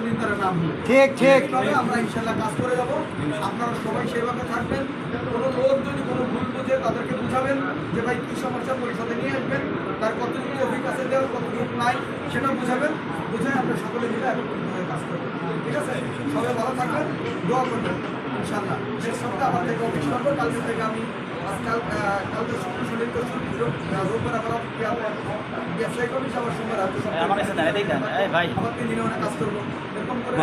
নির্ধারণ নাম হলো ঠিক ঠিক আমরা ইনশাল্লাহ কাজ করে যাব। আপনারা সবাই সেভাবে থাকবেন। কোনো লোক যদি কোনো ভুল বুঝে তাদেরকে বুঝাবেন যে ভাই কী সমস্যা পরিষদে নিয়ে আসবেন, তার কতটুকু অভিজ্ঞতা দেওয়ার কতটুকু নাই সেটা বুঝাবেন। বুঝে আমরা সকলে মিলে একত্রিতভাবে কাজ করবো। ঠিক আছে, সবাই ভালো থাকবেন, দোয়া করবেন ইনশাল্লাহ। শেষ সপ্তাহে আমার থেকে অফিস করবো। কালকে থেকে আমি কালকে শরীর রোববার আবার ব্যবসায়িক অফিস আবার সোমবার আমার কাছে দাঁড়িয়ে দেখেন ভাই আমার 3 দিনে অনেক কাজ করবো। এরকম করে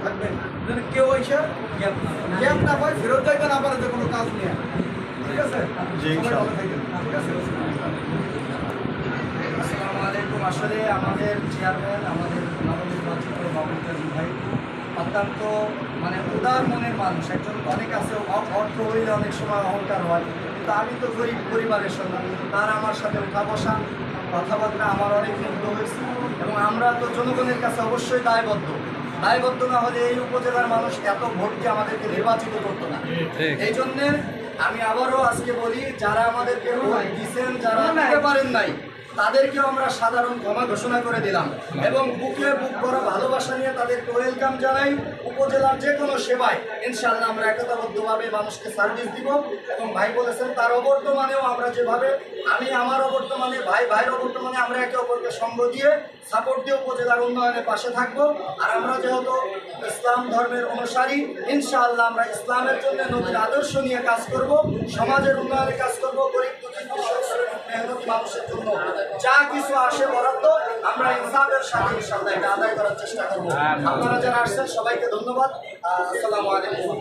থাকবেন যেন কেউ এসে গ্যাপ না পায়, ফেরত যাইতে না পারে যে কোনো কাজ নিয়ে। ঠিক আছে, সবাই ভালো থাকবেন। ঠিক আছে, আসসালামু আলাইকুম। আসলে আমাদের চেয়ারম্যান, আমাদের নবনির্বাচিত বাবুল কাজী ভাই অত্যন্ত উদার মনের মানুষ। একজন অনেক আছে অর্থ হইলে অনেক সময় অহংকার হয়, কিন্তু আমি তো গরিব পরিবারের সন্তান। তার আমার সাথে উঠা বসা কথাবার্তা আমার অনেক মুগ্ধ হয়েছে, এবং আমরা তো জনগণের কাছে অবশ্যই দায়বদ্ধ না হলে এই উপজেলার মানুষ এত ভোট দিয়ে আমাদেরকে নির্বাচিত করতো না। এই জন্যে আমি আবারও আজকে বলি, যারা আমাদেরকে ভোট দিচ্ছেন, যারা দিতে পারেন নাই, তাদেরকেও আমরা সাধারণ ক্ষমা ঘোষণা করে দিলাম, এবং বুকে বুক ভরা ভালোবাসা নিয়ে তাদেরকে ওয়েলকাম জানাই। উপজেলার যে কোনো সেবায় ইনশাআল্লাহ আমরা একতাবদ্ধভাবে মানুষকে সার্ভিস দিব। এবং ভাই বলেছেন তার অবর্তমানেও আমরা যেভাবে, আমি আমার অবর্তমানে, ভাইয়ের অবর্তমানে আমরা একে অপরকে সঙ্গ দিয়ে সাপোর্ট দিয়ে উপজেলার উন্নয়নের পাশে থাকবো। আর আমরা যেহেতু ইসলাম ধর্মের অনুসারী, ইনশাআল্লাহ আমরা ইসলামের জন্য নবীর আদর্শ নিয়ে কাজ করব, সমাজের উন্নয়নে কাজ করব, গরিব মেহনতি মানুষের জন্য যা কিছু আসে বরাদ্দ আমরা ইনসাফের সাথে ইনশাআল্লাহ এটা আদায় করার চেষ্টা করব। আপনারা যারা আসছেন সবাইকে ধন্যবাদ। আসসালামু আলাইকুম।